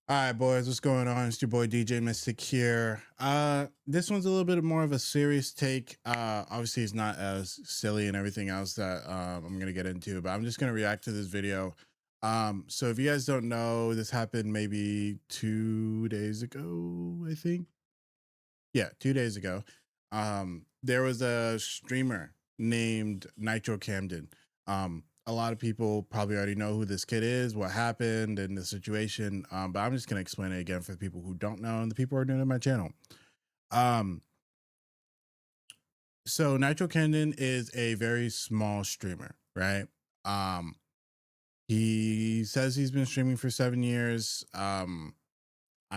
All right, boys, what's going on? It's your boy DJ Mystic here. This one's a little bit more of a serious take. Obviously, it's not as silly and everything else that I'm gonna get into, but I'm just gonna react to this video. So if you guys don't know, this happened maybe 2 days ago, I think. Yeah, 2 days ago. There was a streamer named Nitro Camden. A lot of people probably already know who this kid is, what happened, and the situation. But I'm just gonna explain it again for the people who don't know and the people who are new to my channel. Um, so Nitro Camden is a very small streamer, right? Um, he says he's been streaming for 7 years. I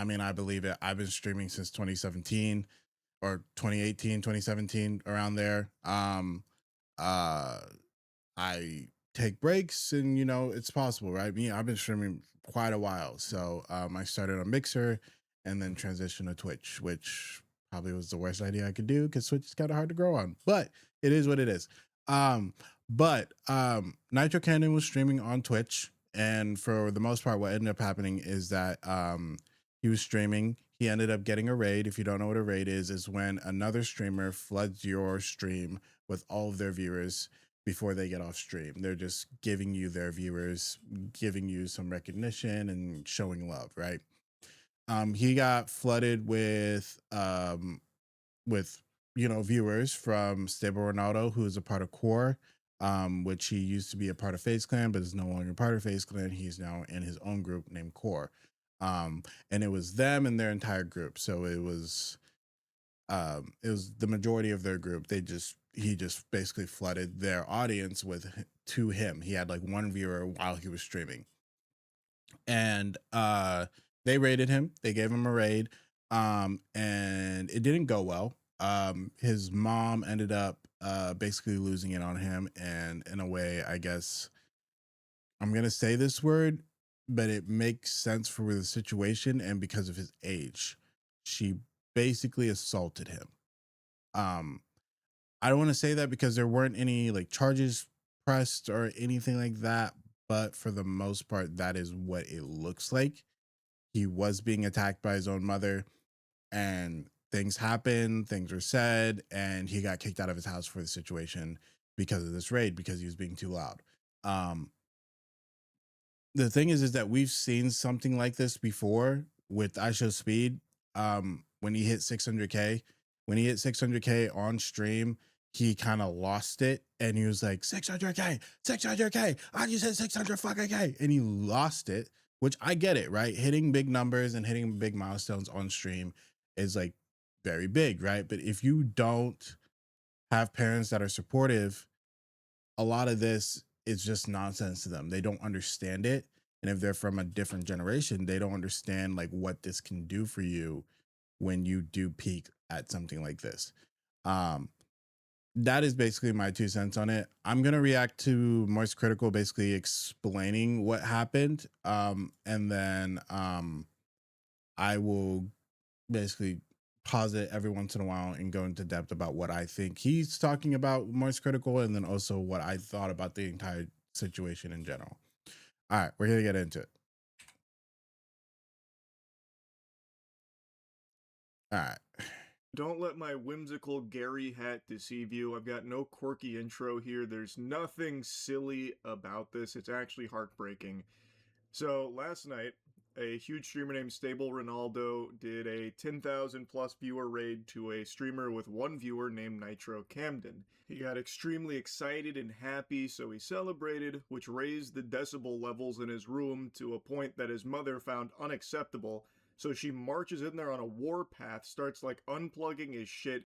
mean, I believe it. I've been streaming since 2017 or 2018, 2017, around there. Uh I take breaks and it's possible, right? Me, I've been streaming quite a while. So I started on Mixer and then transitioned to Twitch, which probably was the worst idea I could do because Twitch is kind of hard to grow on, but it is what it is. But Nitro Cannon was streaming on Twitch, and for the most part, what ended up happening is that he was streaming. He ended up getting a raid. If you don't know what a raid is when another streamer floods your stream with all of their viewers before they get off stream. They're just giving you their viewers, giving you some recognition and showing love, right? He got flooded with viewers from Stable Ronaldo, who is a part of Core, which he used to be a part of FaZe Clan, but is no longer part of FaZe Clan. He's now in his own group named Core. And it was them and their entire group. So it was the majority of their group. He just basically flooded their audience with to him. He had like one viewer while he was streaming, and they raided him. They gave him a raid, and it didn't go well. His mom ended up basically losing it on him, and in a way, I guess I'm gonna say this word, but it makes sense for the situation and because of his age. She basically assaulted him. Um, I don't want to say that because there weren't any like charges pressed or anything like that, but for the most part, that is what it looks like. He was being attacked by his own mother, and things happened, things were said, and he got kicked out of his house for the situation because of this raid because he was being too loud. Um, the thing is that we've seen something like this before with ISO Speed. When he hit 600k, when he hit 600k on stream, he kind of lost it, and he was like 600k, 600k. I just hit 600 fucking k, and he lost it. Which I get it, right? Hitting big numbers and hitting big milestones on stream is like very big, right? But if you don't have parents that are supportive, a lot of this is just nonsense to them. They don't understand it. And if they're from a different generation, they don't understand like what this can do for you when you do peak at something like this. Um, that is basically my 2 cents on it. I'm gonna react to Moist Critical basically explaining what happened. And then I will basically pause it every once in a while and go into depth about what I think he's talking about Moist Critical, and then also what I thought about the entire situation in general. All right, we're gonna get into it. All right. Don't let my whimsical Gary hat deceive you. I've got no quirky intro here. There's nothing silly about this. It's actually heartbreaking. So last night, a huge streamer named Stable Ronaldo did a 10,000 plus viewer raid to a streamer with one viewer named Nitro Camden. He got extremely excited and happy, so he celebrated, which raised the decibel levels in his room to a point that his mother found unacceptable. So she marches in there on a warpath, starts like unplugging his shit,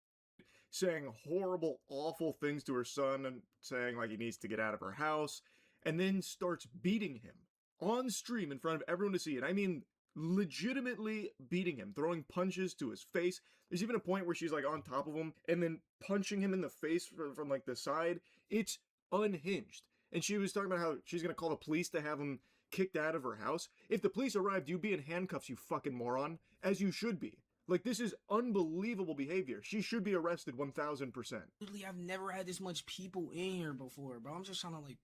saying horrible, awful things to her son and saying like he needs to get out of her house, and then starts beating him on stream in front of everyone to see. And I mean, legitimately beating him, throwing punches to his face. There's even a point where she's like on top of him and then punching him in the face from like the side. It's unhinged. And she was talking about how she's gonna call the police to have him kicked out of her house. If the police arrived, you'd be in handcuffs, you fucking moron, as you should be. Like, this is unbelievable behavior. She should be arrested 1000%. Literally, I've never had this much people in here before, bro. I'm just trying to like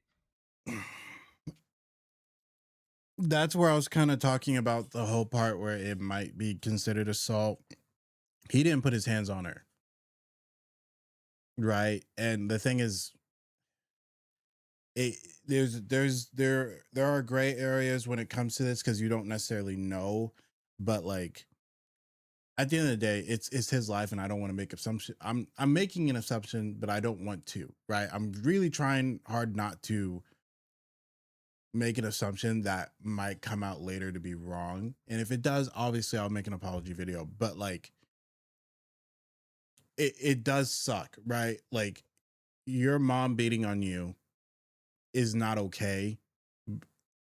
That's where I was kind of talking about the whole part where it might be considered assault. He didn't put his hands on her, right? And the thing is, it there are gray areas when it comes to this because you don't necessarily know, but like at the end of the day, it's his life, and I don't want to make assumption. I'm making an assumption, but I don't want to, right? I'm really trying hard not to make an assumption that might come out later to be wrong. And if it does, obviously I'll make an apology video. But like it does suck, right? Like your mom beating on you is not okay.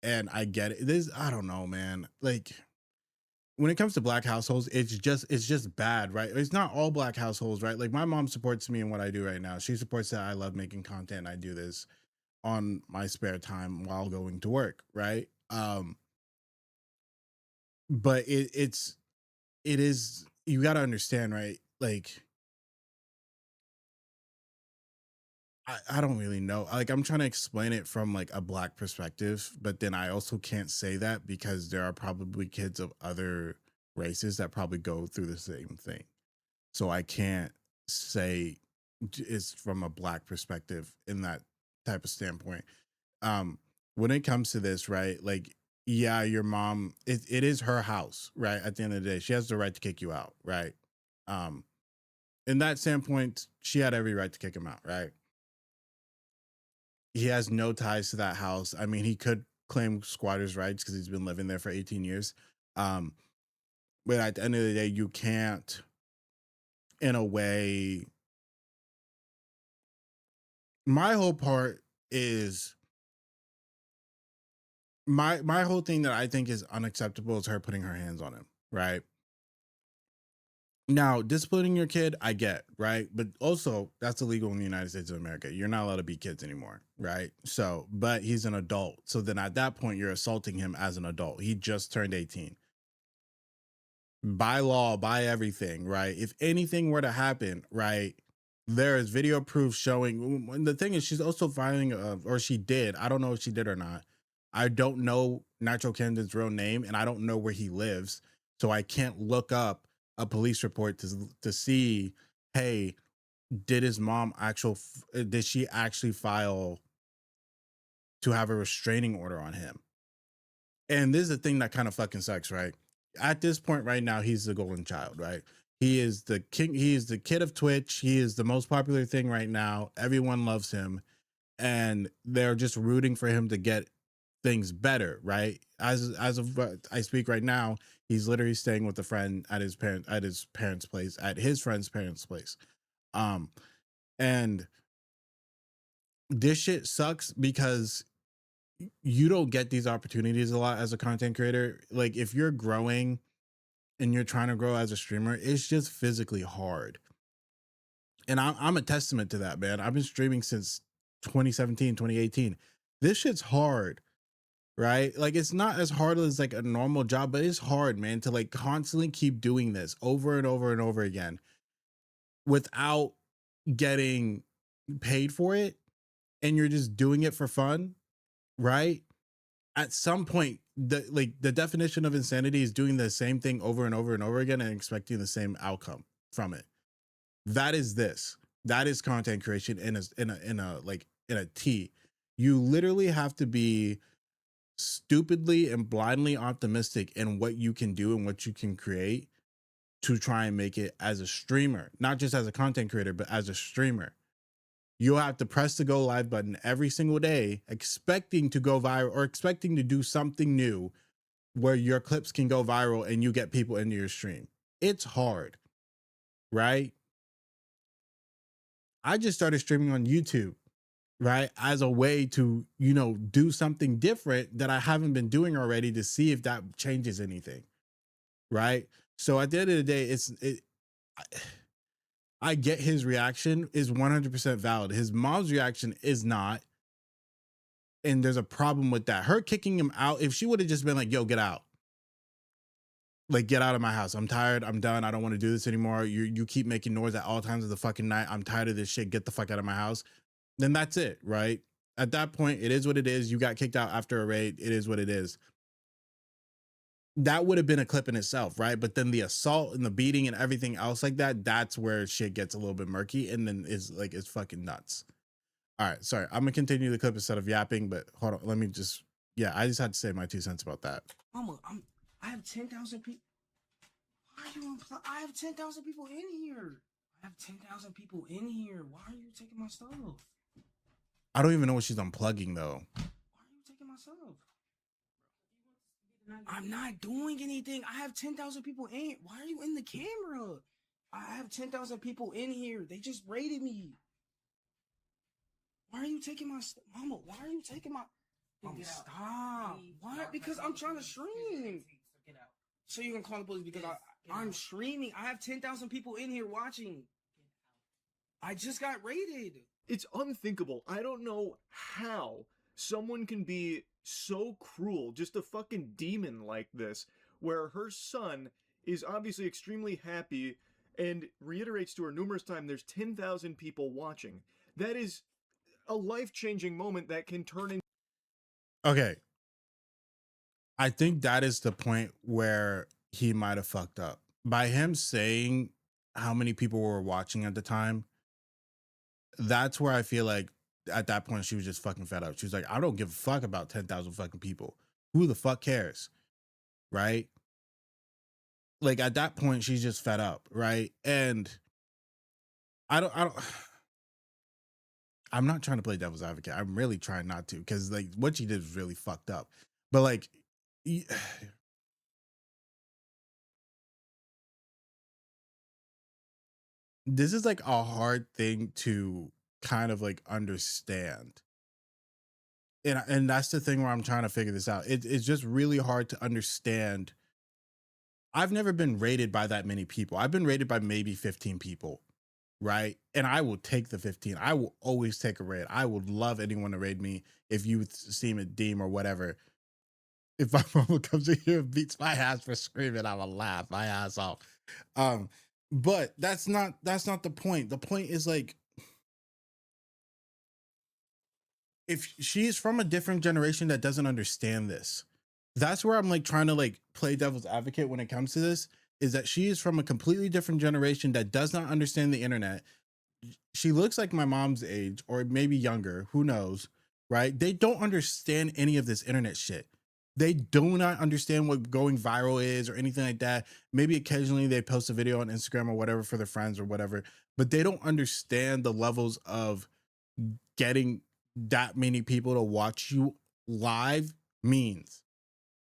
And I get it. This I don't know, man. Like when it comes to black households, it's just bad, right? It's not all black households, right? Like my mom supports me in what I do right now. She supports that I love making content. I do this on my spare time while going to work, right? But it is you got to understand, right? Like I don't really know. Like I'm trying to explain it from like a black perspective, but then I also can't say that because there are probably kids of other races that probably go through the same thing. So I can't say it's from a black perspective in that type of standpoint. When it comes to this, right? Like yeah, your mom it is her house, right? At the end of the day, she has the right to kick you out, right? Um in that standpoint, she had every right to kick him out, right? He has no ties to that house. I mean, he could claim squatters' rights because he's been living there for 18 years. Um, but at the end of the day, you can't, in a way, my whole part is my whole thing that I think is unacceptable is her putting her hands on him, right? Now, disciplining your kid, I get, right? But also, that's illegal in the United States of America. You're not allowed to beat kids anymore, right? So, but he's an adult. So then at that point, you're assaulting him as an adult. He just turned 18. By law, by everything, right? If anything were to happen, right, there is video proof showing. And the thing is, she's also filing, or she did. I don't know if she did or not. I don't know Nitro Camden's real name, and I don't know where he lives, so I can't look up a police report to see, hey, did his mom did she actually file to have a restraining order on him? And this is the thing that kind of fucking sucks, right? At this point right now, he's the golden child, right? He is the king, he is the kid of Twitch. He is the most popular thing right now. Everyone loves him. And they're just rooting for him to get things better, right? As of I speak right now, he's literally staying with a friend at his parents' place, at his friend's parents' place. Um, and this shit sucks because you don't get these opportunities a lot as a content creator. Like if you're growing and you're trying to grow as a streamer, it's just physically hard. And I'm a testament to that, man. I've been streaming since 2017, 2018. This shit's hard, right? Like it's not as hard as like a normal job, but it's hard, man, to like constantly keep doing this over and over and over again without getting paid for it. And you're just doing it for fun, right? At some point, the definition of insanity is doing the same thing over and over and over again and expecting the same outcome from it. That is this. That is content creation in a T. You literally have to be stupidly and blindly optimistic in what you can do and what you can create to try and make it as a streamer, not just as a content creator, but as a streamer. You'll have to press the go live button every single day, expecting to go viral or expecting to do something new where your clips can go viral and you get people into your stream. It's hard, right? I just started streaming on YouTube, right? As a way to, do something different that I haven't been doing already to see if that changes anything, right? So at the end of the day, I, I get his reaction is 100% valid. His mom's reaction is not. And there's a problem with that. Her kicking him out, if she would have just been like, yo, get out. Like, get out of my house. I'm tired. I'm done. I don't want to do this anymore. You keep making noise at all times of the fucking night. I'm tired of this shit. Get the fuck out of my house. Then that's it, right? At that point, it is what it is. You got kicked out after a raid. It is what it is. that would have been a clip in itself, right? But then the assault and the beating and everything else like that, that's where shit gets a little bit murky, and then is like it's fucking nuts. All right, sorry, I'm gonna continue the clip instead of yapping, but hold on, let me just, yeah, I just had to say my 2 cents about that. Mama, I have 10,000 people. Why are you I have 10,000 people in here. I have 10,000 people in here. Why are you taking my stuff? I don't even know what she's unplugging though. Why are you taking my stuff? I'm not doing anything. I have 10,000 people in here. Why are you in the camera? I have 10,000 people in here. They just raided me. Why are you taking my stuff? Mama, why are you taking my... Mama, stop. What? Because I'm trying to stream. So you can call the police because I'm streaming. I have 10,000 people in here watching. I just got raided. It's unthinkable. I don't know how someone can be so cruel, just a fucking demon like this, where her son is obviously extremely happy and reiterates to her numerous times there's 10,000 people watching. That is a life-changing moment that can turn into... Okay. I think that is the point where he might have fucked up. By him saying how many people were watching at the time, that's where I feel like at that point she was just fucking fed up. She was like, I don't give a fuck about 10,000 fucking people. Who the fuck cares? Right? Like at that point, she's just fed up, right? And I'm not trying to play devil's advocate. I'm really trying not to, because like what she did was really fucked up. But like, this is like a hard thing to kind of like understand. And that's the thing where I'm trying to figure this out. It's just really hard to understand. I've never been rated by that many people. I've been rated by maybe 15 people, right? And I will take the 15. I will always take a raid. I would love anyone to raid me if you seem a deem or whatever. If my mama comes in here and beats my ass for screaming, I will laugh my ass off. But that's not the point. The point is like, if she's from a different generation that doesn't understand this, that's where I'm like trying to like play devil's advocate when it comes to this, is that she is from a completely different generation that does not understand the internet. She looks like my mom's age or maybe younger, who knows, right? They don't understand any of this internet shit. They do not understand what going viral is or anything like that. Maybe occasionally they post a video on Instagram or whatever for their friends or whatever, but they don't understand the levels of getting that many people to watch you live means.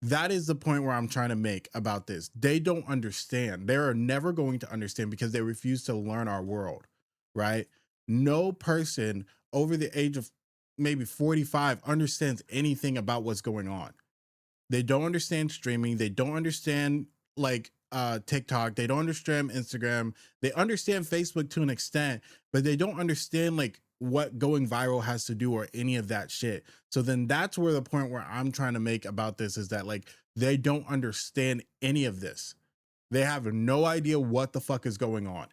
That is the point where I'm trying to make about this. They don't understand. They are never going to understand because they refuse to learn our world, right? No person over the age of maybe 45 understands anything about what's going on. They don't understand streaming. They don't understand like TikTok. They don't understand Instagram. They understand Facebook to an extent, but they don't understand like what going viral has to do or any of that shit. So then that's where the point where I'm trying to make about this is that like they don't understand any of this. They have no idea what the fuck is going on.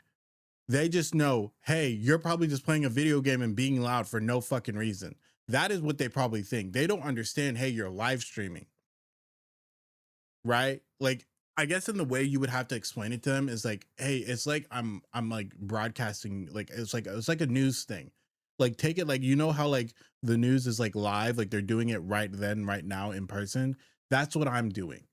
They just know, hey, you're probably just playing a video game and being loud for no fucking reason. That is what they probably think. They don't understand, hey, you're live streaming. Right? Like, I guess in the way you would have to explain it to them is like, hey, it's like I'm like broadcasting, like it's like a news thing. Like take it like, you know how like the news is like live, like they're doing it right then, right now in person. That's what I'm doing.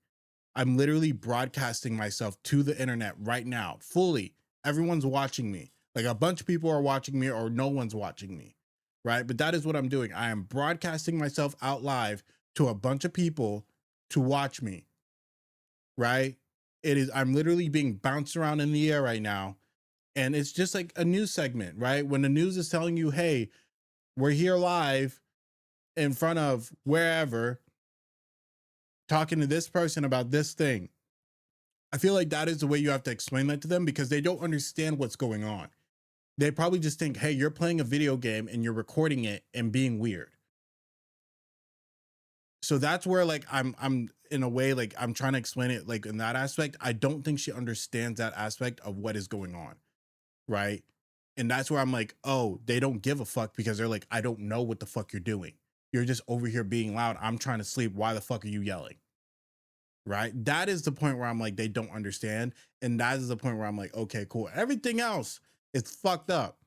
I'm literally broadcasting myself to the internet right now, fully. Everyone's watching me. Like a bunch of people are watching me or no one's watching me. Right? But that is what I'm doing. I am broadcasting myself out live to a bunch of people to watch me. Right? I'm literally being bounced around in the air right now. And it's just like a news segment, right? When the news is telling you, hey, we're here live in front of wherever, talking to this person about this thing. I feel like that is the way you have to explain that to them because they don't understand what's going on. They probably just think, hey, you're playing a video game and you're recording it and being weird. So that's where like I'm in a way like I'm trying to explain it like in that aspect. I don't think she understands that aspect of what is going on. Right? And that's where I'm like, oh, they don't give a fuck because they're like, I don't know what the fuck you're doing. You're just over here being loud. I'm trying to sleep. Why the fuck are you yelling? right? That is the point where I'm like, they don't understand. And that is the point where I'm like, okay, cool. Everything else is fucked up.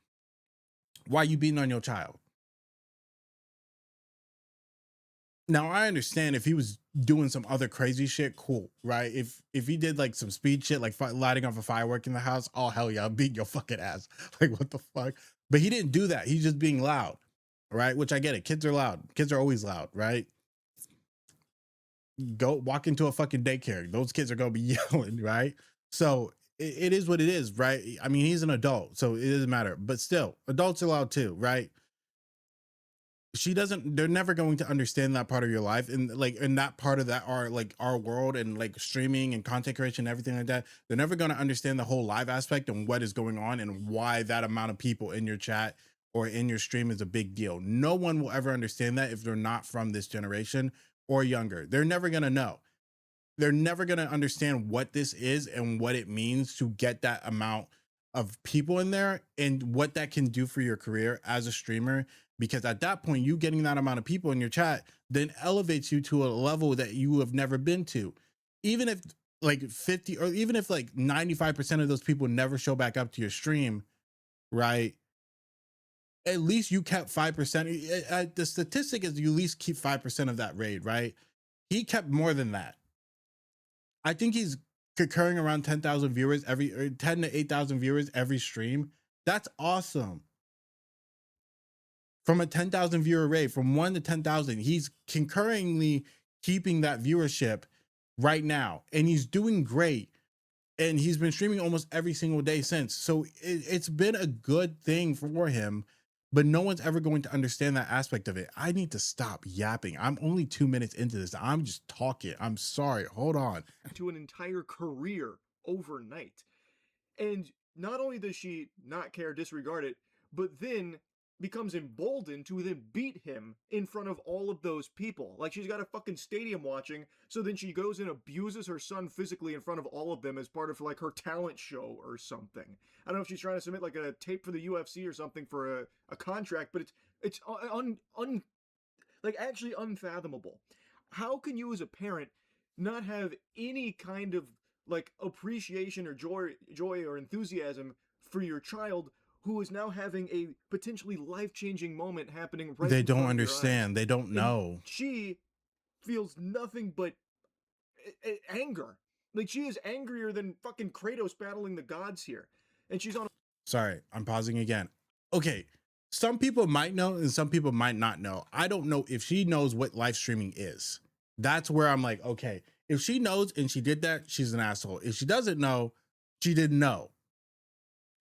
Why you beating on your child? Now I understand if he was doing some other crazy shit, cool, right? If he did like some speed shit, like lighting off a firework in the house, oh hell yeah, I'll beat your fucking ass. Like what the fuck? But he didn't do that. He's just being loud, right? Which I get it. Kids are loud. Kids are always loud, right? Go walk into a fucking daycare. Those kids are gonna be yelling, right? So it is what it is, right? I mean, he's an adult, so it doesn't matter. But still, adults are loud too, right? They're never going to understand that part of your life, and like in that part of that our world and like streaming and content creation and everything like that. They're never going to understand the whole live aspect and what is going on and why that amount of people in your chat or in your stream is a big deal. No one will ever understand that if they're not from this generation or younger. They're never going to know. They're never going to understand what this is and what it means to get that amount of people in there and what that can do for your career as a streamer. Because at that point, you getting that amount of people in your chat then elevates you to a level that you have never been to. Even if like 50 or even if like 95% of those people never show back up to your stream, right? At least you kept 5%. The statistic is you at least keep 5% of that raid, right? He kept more than that. I think he's concurring around 10,000 viewers every, or 10 to 8,000 viewers every stream. That's awesome. From a 10,000 viewer rate, from 1 to 10,000, he's concurrently keeping that viewership right now, and he's doing great. And he's been streaming almost every single day since. So it's been a good thing for him, but no one's ever going to understand that aspect of it. I need to stop yapping. I'm only 2 minutes into this. I'm just talking. I'm sorry. Hold on. To an entire career overnight. And not only does she not care, disregard it, but then becomes emboldened to then beat him in front of all of those people. Like she's got a fucking stadium watching, so then she goes and abuses her son physically in front of all of them as part of like her talent show or something. I don't know if she's trying to submit like a tape for the UFC or something for a contract, but it's like actually unfathomable. How can you as a parent not have any kind of like appreciation or joy or enthusiasm for your child who is now having a potentially life-changing moment happening right They in don't front of your eyes? understand. They don't know. And she feels nothing but anger. Like she is angrier than fucking Kratos battling the gods here. And she's on. Sorry, I'm pausing again. Okay, some people might know and some people might not know. I don't know if she knows what live streaming is. That's where I'm like, okay, if she knows and she did that, she's an asshole. If she doesn't know, she didn't know.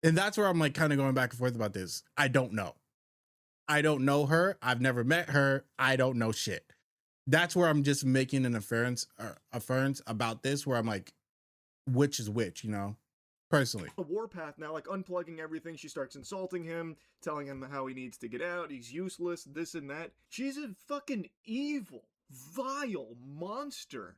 And that's where I'm like kind of going back and forth about this. I don't know. I don't know her. I've never met her. I don't know shit. That's where I'm just making an afference about this, where I'm like, which is which, you know, personally. A warpath now, like unplugging everything. She starts insulting him, telling him how he needs to get out, he's useless, this and that. She's a fucking evil, vile monster.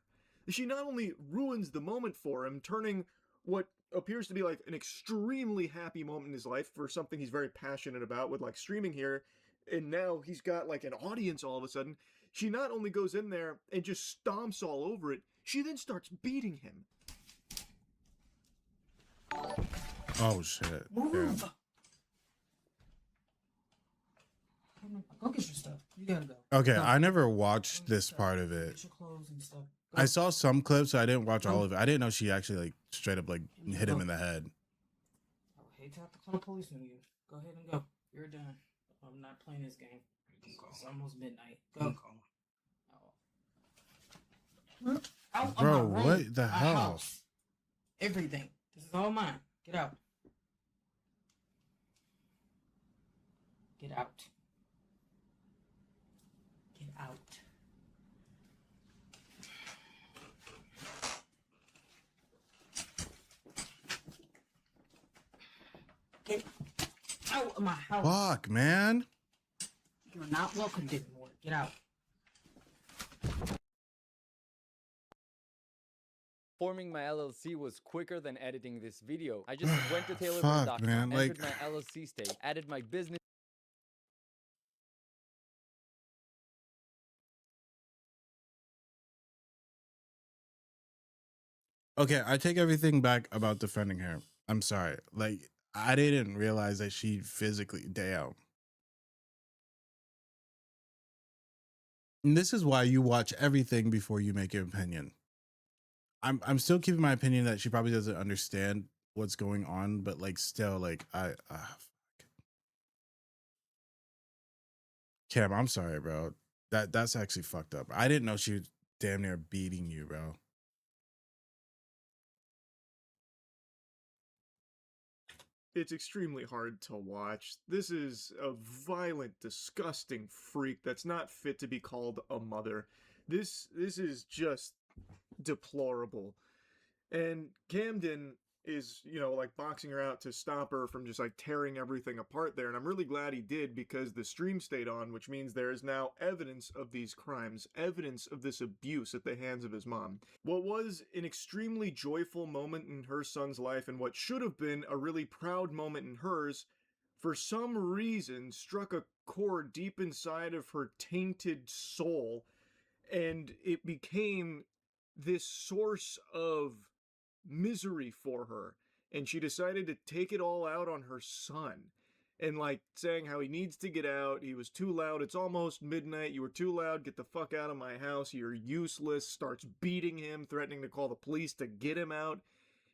She not only ruins the moment for him, turning what appears to be like an extremely happy moment in his life for something he's very passionate about with like streaming here, and now he's got like an audience all of a sudden. She not only goes in there and just stomps all over it, she then starts beating him. Oh shit. Move. Go get your stuff. You gotta go. Okay, Go. I never watched this part of it. Get your clothes and stuff. I saw some clips, so I didn't watch all of it. I d't know she actually like straight up like hit him in the head. I would hate to have to call the police on you. Go ahead and go. You're done. I'm not playing this game. It's almost midnight. Go. Out Bro, of my room. what the My hell? house. Everything. This is all mine. Get out. Get out. Get out. Get out of my house. Fuck, man. You're not welcome anymore. Get out. Forming my LLC was quicker than editing this video. I just went to Fuck, taylorburn.com, man, entered like- my LLC state, added my business Okay, I take everything back about defending her. I'm sorry. Like, I didn't realize that she physically, damn. And this is why you watch everything before you make your opinion. I'm still keeping my opinion that she probably doesn't understand what's going on, but like still, like Cam, I'm sorry, bro. That's actually fucked up. I didn't know she was damn near beating you, bro. It's extremely hard to watch. This is a violent, disgusting freak that's not fit to be called a mother. This is just deplorable. And Camden is, like boxing her out to stop her from just like tearing everything apart there. And I'm really glad he did because the stream stayed on, which means there is now evidence of these crimes, evidence of this abuse at the hands of his mom. What was an extremely joyful moment in her son's life and what should have been a really proud moment in hers, for some reason struck a chord deep inside of her tainted soul, and it became this source of misery for her, and she decided to take it all out on her son, and like saying how he needs to get out, he was too loud, it's almost midnight, you were too loud, get the fuck out of my house, you're useless, starts beating him, threatening to call the police to get him out.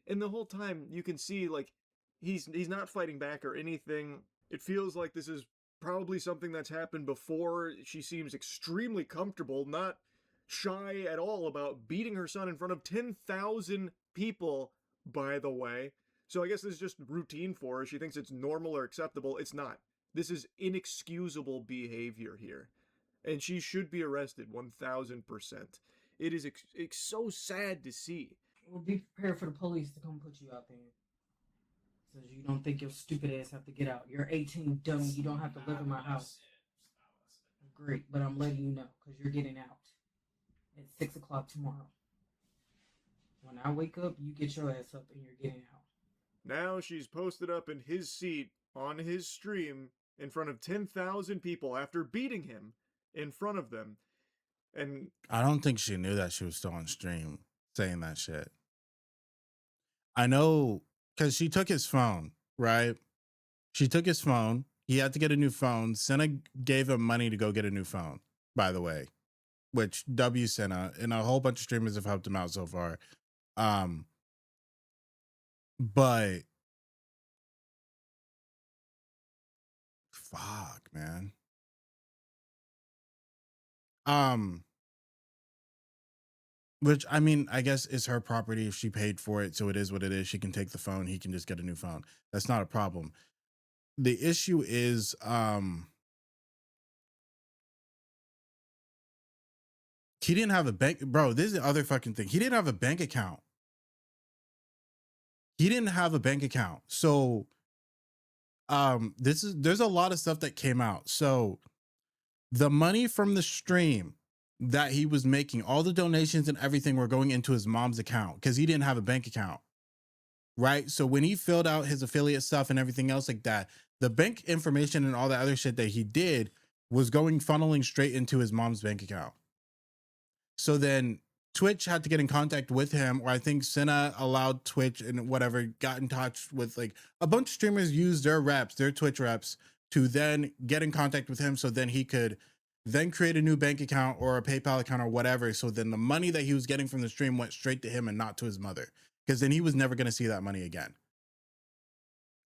And the whole time you can see like he's not fighting back or anything. It feels like this is probably something that's happened before. She seems extremely comfortable, not shy at all about beating her son in front of 10,000 people, by the way. So I guess this is just routine for her. She thinks it's normal or acceptable. It's not. This is inexcusable behavior here. And she should be arrested 1000%. It is it's so sad to see. Well, be prepared for the police to come put you out there. So you don't think your stupid ass have to get out. You're 18, dummy. You don't have to live in my house. Great, but I'm letting you know because you're getting out at 6 o'clock tomorrow. When I wake up, you get your ass up and you're getting out. Now she's posted up in his seat on his stream in front of 10,000 people after beating him in front of them. And I don't think she knew that she was still on stream saying that shit. I know because she took his phone, right? She took his phone. He had to get a new phone. Cinna gave him money to go get a new phone, by the way, which W Cinna and a whole bunch of streamers have helped him out so far. But fuck, man. Which I mean, I guess is her property if she paid for it, so it is what it is. She can take the phone, he can just get a new phone. That's not a problem. The issue is he didn't have a bank, bro. This is the other fucking thing. He didn't have a bank account. He didn't have a bank account. So there's a lot of stuff that came out. So the money from the stream that he was making, all the donations and everything were going into his mom's account because he didn't have a bank account. Right. So when he filled out his affiliate stuff and everything else like that, the bank information and all that other shit that he did was funneling straight into his mom's bank account. So then Twitch had to get in contact with him, or I think Cinna allowed Twitch and whatever, got in touch with like a bunch of streamers used their Twitch reps to then get in contact with him. So then he could then create a new bank account or a PayPal account or whatever. So then the money that he was getting from the stream went straight to him and not to his mother, because then he was never going to see that money again.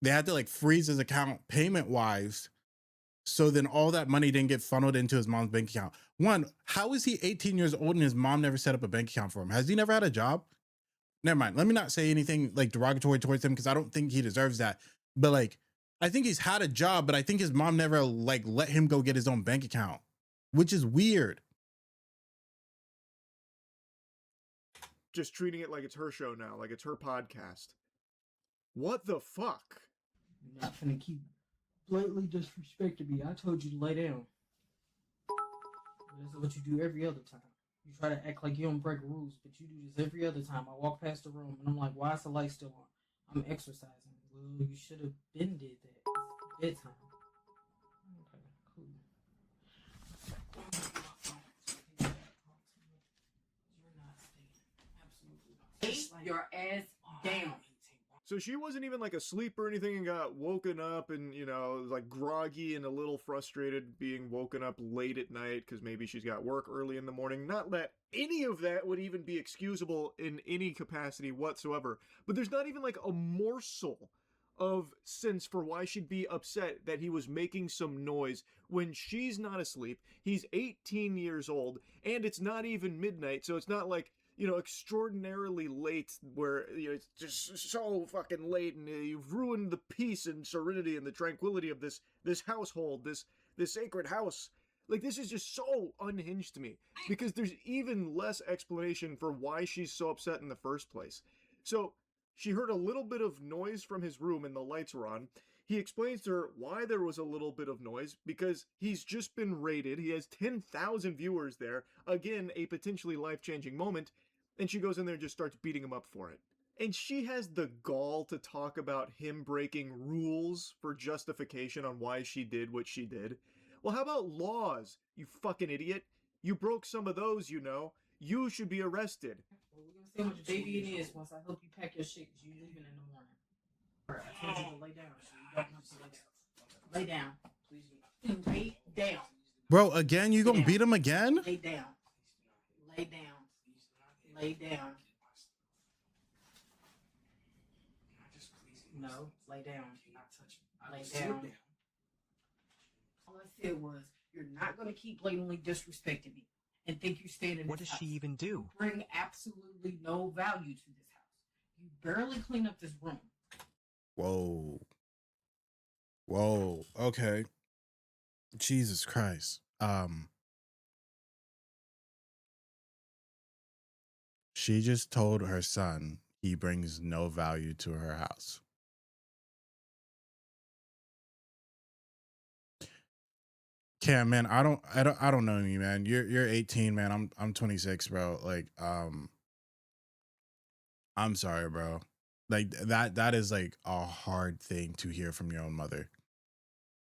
They had to like freeze his account payment wise. So then all that money didn't get funneled into his mom's bank account. One, how is he 18 years old and his mom never set up a bank account for him? Has he never had a job? Never mind. Let me not say anything like derogatory towards him because I don't think he deserves that. But like, I think he's had a job, but I think his mom never like let him go get his own bank account, which is weird. just treating it like it's her show now, like it's her podcast. What the fuck? You're not gonna keep blatantly disrespecting me. I told you to lay down. This is what you do every other time. You try to act like you don't break rules, but you do this every other time. I walk past the room and I'm like, why is the light still on? I'm exercising. Well, you should have been did that. It's bedtime. Okay, cool. You're not staying. Absolutely not. your ass down. So she wasn't even like asleep or anything and got woken up and, you know, like groggy and a little frustrated being woken up late at night because maybe she's got work early in the morning. Not that any of that would even be excusable in any capacity whatsoever. But there's not even like a morsel of sense for why she'd be upset that he was making some noise when she's not asleep. He's 18 years old and it's not even midnight, so it's not like, you know, extraordinarily late where, you know, it's just so fucking late and you've ruined the peace and serenity and the tranquility of this household, this sacred house. Like, this is just so unhinged to me because there's even less explanation for why she's so upset in the first place. So she heard a little bit of noise from his room and the lights were on. He explains to her why there was a little bit of noise because he's just been raided. He has 10,000 viewers there. Again, a potentially life-changing moment. And she goes in there and just starts beating him up for it. And she has the gall to talk about him breaking rules for justification on why she did what she did. Well, how about laws, you fucking idiot? You broke some of those, you know. You should be arrested. Well, we're gonna see how much baby it is once I help you pack your shit because you're leaving in the morning. Alright, I told you to lay down, so you don't have to lay down. Lay down. Please lay down. Bro, again, you gonna beat him again? Lay down. Lay down. Lay down. No, lay down. Lay down. All I said was, you're not going to keep blatantly disrespecting me and think you stand in What this does she house. even do? You bring absolutely no value to this house. You barely clean up this room. Whoa. Whoa. Okay. Jesus Christ. She just told her son he brings no value to her house. Cam, man, I don't know you, man. You're 18, man. I'm 26, bro. Like, I'm sorry, bro. Like that is like a hard thing to hear from your own mother.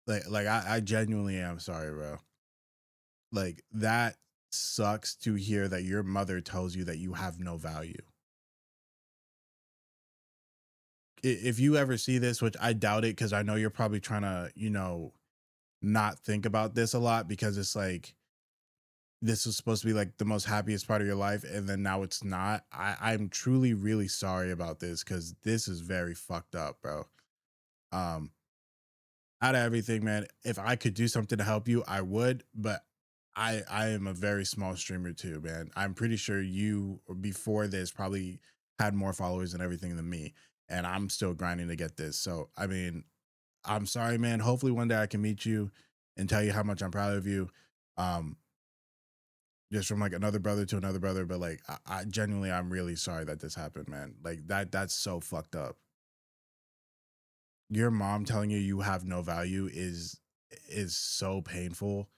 Like I genuinely am sorry, bro. Like that sucks to hear that your mother tells you that you have no value. If you ever see this, which I doubt it, because I know you're probably trying to, you know, not think about this a lot because it's like this was supposed to be like the most happiest part of your life and then now it's not. I'm truly really sorry about this because this is very fucked up, bro. Out of everything, man, if I could do something to help you, I would, but I am a very small streamer too, man. I'm pretty sure you before this probably had more followers and everything than me, and I'm still grinding to get this. So I mean, I'm sorry, man. Hopefully one day I can meet you and tell you how much I'm proud of you. Just from like another brother to another brother, but like I genuinely, I'm really sorry that this happened, man. Like that's so fucked up. Your mom telling you have no value is so painful,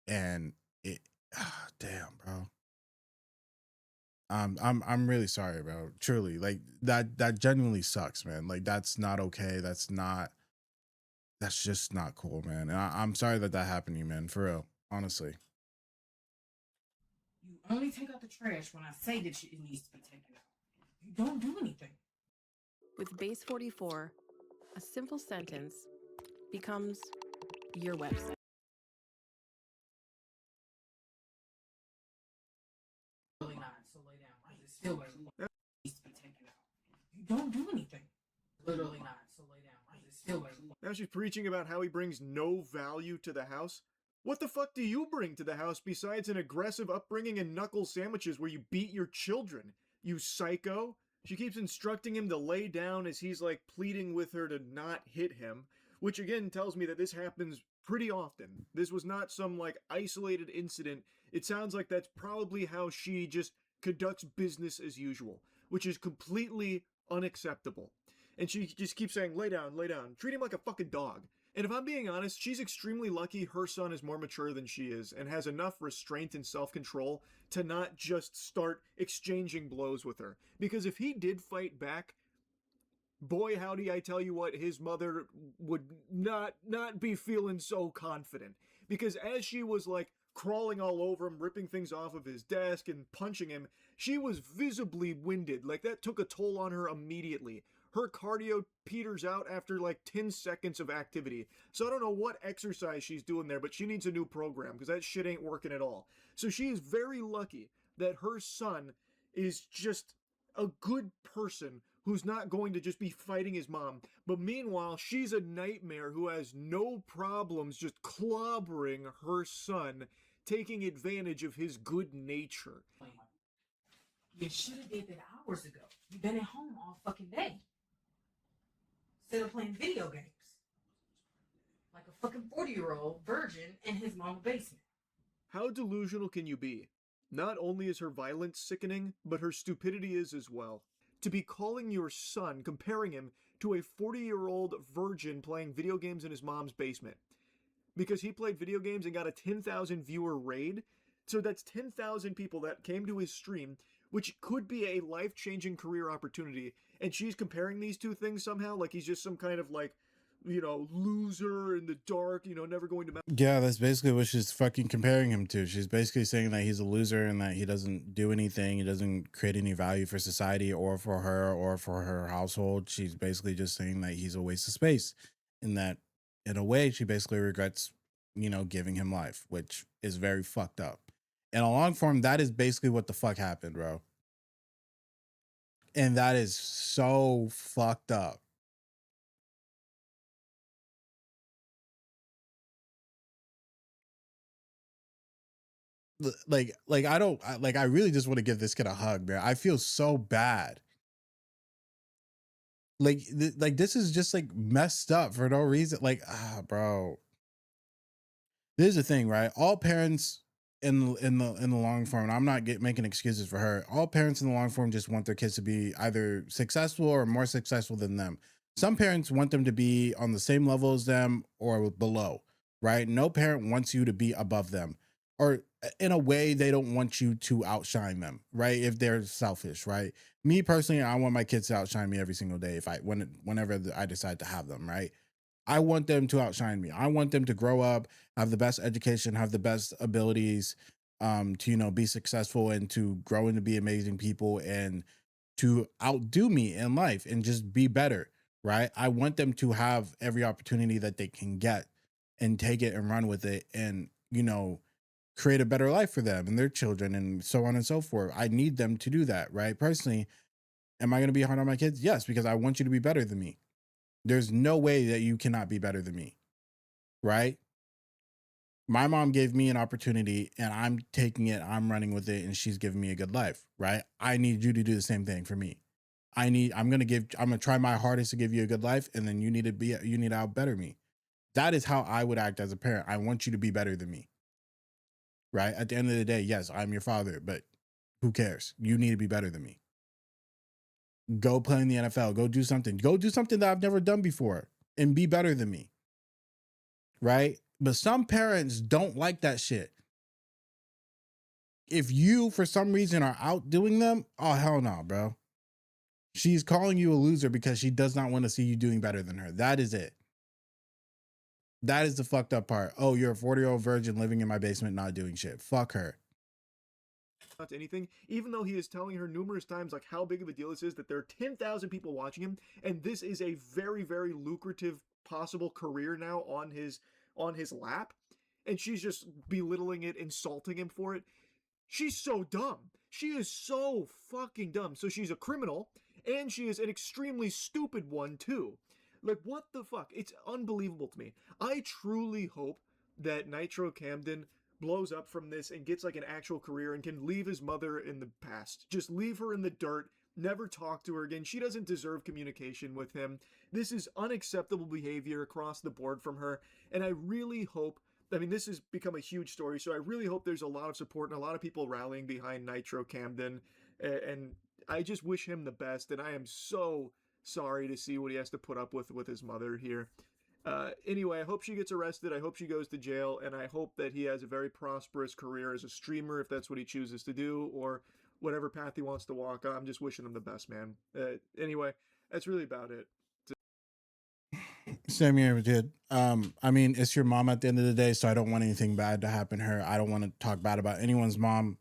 and it, damn, bro. I'm really sorry, bro. Truly, like that genuinely sucks, man. Like that's not okay. That's just not cool, man. And I'm sorry that happened to you, man. For real, honestly. You only take out the trash when I say that it needs to be taken out. You don't do anything. With Base 44, a simple sentence becomes your website. Really not, so lay down. It's still needs to be taken out. You don't do anything. Literally not, so lay down. It's still Now she's preaching about how he brings no value to the house. What the fuck do you bring to the house besides an aggressive upbringing and knuckle sandwiches where you beat your children? You psycho? She keeps instructing him to lay down as he's like pleading with her to not hit him, which again tells me that this happens pretty often. This was not some like isolated incident. It sounds like that's probably how she just conducts business as usual, which is completely unacceptable. And she just keeps saying, lay down, treat him like a fucking dog. And if I'm being honest, she's extremely lucky her son is more mature than she is and has enough restraint and self-control to not just start exchanging blows with her. Because if he did fight back, boy howdy, I tell you what, his mother would not be feeling so confident. Because as she was like crawling all over him, ripping things off of his desk and punching him. She was visibly winded. Like, that took a toll on her immediately. Her cardio peters out after like 10 seconds of activity. So I don't know what exercise she's doing there, but she needs a new program because that shit ain't working at all. So she is very lucky that her son is just a good person who's not going to just be fighting his mom. But meanwhile, she's a nightmare who has no problems just clobbering her son, taking advantage of his good nature. You should have did that hours ago. You've been at home all fucking day. Instead of playing video games. Like a fucking 40-year-old virgin in his mom's basement. How delusional can you be? Not only is her violence sickening, but her stupidity is as well. To be calling your son, comparing him to a 40-year-old virgin playing video games in his mom's basement. Because he played video games and got a 10,000 viewer raid. So that's 10,000 people that came to his stream, which could be a life-changing career opportunity. And she's comparing these two things somehow, like he's just some kind of like, you know, loser in the dark, you know, never going to... Yeah, that's basically what she's fucking comparing him to. She's basically saying that he's a loser and that he doesn't do anything. He doesn't create any value for society or for her household. She's basically just saying that he's a waste of space. And that, in a way, she basically regrets, you know, giving him life, which is very fucked up. In a long form, that is basically what the fuck happened, bro. And that is so fucked up. Like I really just want to give this kid a hug, man. I feel so bad. Like this is just like messed up for no reason. Like, bro. This is the thing, right? All parents in the long form, and I'm not making excuses for her. All parents in the long form just want their kids to be either successful or more successful than them. Some parents want them to be on the same level as them or below, right? No parent wants you to be above them, or in a way, they don't want you to outshine them, right? If they're selfish, right? Me personally, I want my kids to outshine me every single day whenever I decide to have them, right? I want them to outshine me. I want them to grow up, have the best education, have the best abilities, to, you know, be successful and to grow and to be amazing people and to outdo me in life and just be better, right? I want them to have every opportunity that they can get and take it and run with it and, you know, create a better life for them and their children and so on and so forth. I need them to do that, right? Personally, am I going to be hard on my kids? Yes, because I want you to be better than me. There's no way that you cannot be better than me, right? My mom gave me an opportunity and I'm taking it, I'm running with it, and she's giving me a good life, right? I need you to do the same thing for me. I'm going to try my hardest to give you a good life, and then you need to out-better me. That is how I would act as a parent. I want you to be better than me, right? At the end of the day, yes, I'm your father, but who cares? You need to be better than me. Go play in the NFL. Go do something. Go do something that I've never done before and be better than me. Right? But some parents don't like that shit. If you, for some reason, are outdoing them, oh, hell no, bro. She's calling you a loser because she does not want to see you doing better than her. That is it. That is the fucked up part. Oh, you're a 40-year-old virgin living in my basement, not doing shit. Fuck her. Not anything, even though he is telling her numerous times like how big of a deal this is, that there are 10,000 people watching him, and this is a very, very lucrative possible career now on his lap, and she's just belittling it, insulting him for it. She's so dumb. She is so fucking dumb. So she's a criminal, and she is an extremely stupid one too. Like, what the fuck? It's unbelievable to me. I truly hope that Nitro Camden blows up from this and gets like an actual career and can leave his mother in the past. Just leave her in the dirt, never talk to her again. She doesn't deserve communication with him. This is unacceptable behavior across the board from her, and I really hope, I mean, this has become a huge story, so I really hope there's a lot of support and a lot of people rallying behind Nitro Camden, and I just wish him the best, and I am so sorry to see what he has to put up with his mother here. Anyway, I hope she gets arrested. I hope she goes to jail, and I hope that he has a very prosperous career as a streamer if that's what he chooses to do, or whatever path he wants to walk. I'm just wishing him the best, man. Anyway, that's really about it. Same here, dude. I mean, it's your mom at the end of the day, so I don't want anything bad to happen to her. I don't want to talk bad about anyone's mom.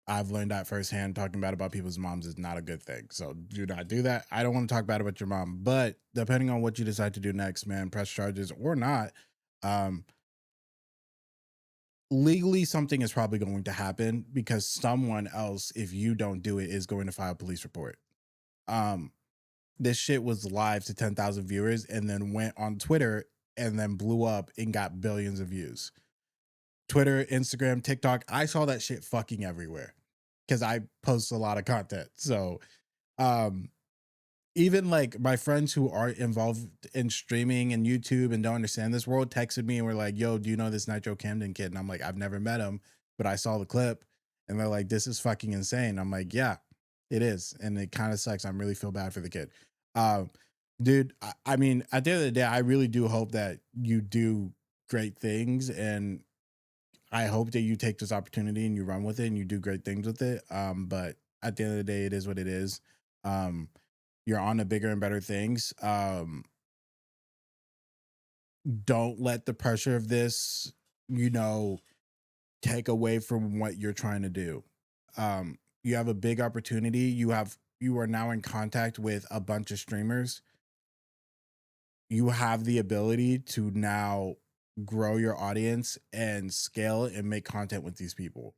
I've learned that firsthand. Talking bad about people's moms is not a good thing. So do not do that. I don't want to talk bad about your mom. But depending on what you decide to do next, man, press charges or not, um, legally something is probably going to happen because someone else, if you don't do it, is going to file a police report. This shit was live to 10,000 viewers and then went on Twitter and then blew up and got billions of views. Twitter, Instagram, TikTok, I saw that shit fucking everywhere because I post a lot of content. So even like my friends who aren't involved in streaming and YouTube and don't understand this world texted me and were like, yo, do you know this Nitro Camden kid? And I'm like, I've never met him, but I saw the clip. And they're like, this is fucking insane. I'm like, yeah, it is. And it kind of sucks. I really feel bad for the kid. Dude, I mean, at the end of the day, I really do hope that you do great things. And I hope that you take this opportunity and you run with it and you do great things with it. But at the end of the day, it is what it is. You're on to bigger and better things. Don't let the pressure of this, take away from what you're trying to do. You have a big opportunity. You are now in contact with a bunch of streamers. You have the ability to now grow your audience and scale and make content with these people.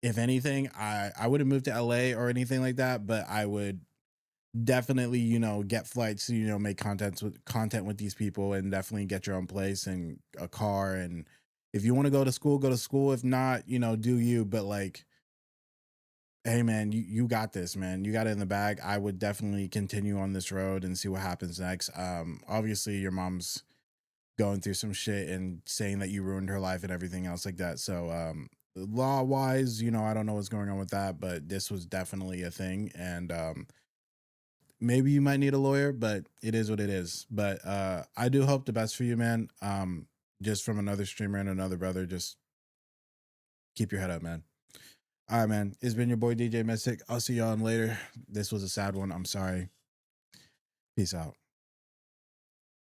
If anything, I wouldn't move to LA or anything like that, but I would definitely, get flights to, make content with these people and definitely get your own place and a car. And if you want to go to school, go to school. If not, do you, but like, hey man, you got this, man. You got it in the bag. I would definitely continue on this road and see what happens next. Obviously your mom's going through some shit and saying that you ruined her life and everything else like that. So, law wise, I don't know what's going on with that, but this was definitely a thing. And, maybe you might need a lawyer, but it is what it is. But I do hope the best for you, man. Just from another streamer and another brother, just keep your head up, man. All right, man. It's been your boy DJ Mystic. I'll see y'all later. This was a sad one. I'm sorry. Peace out.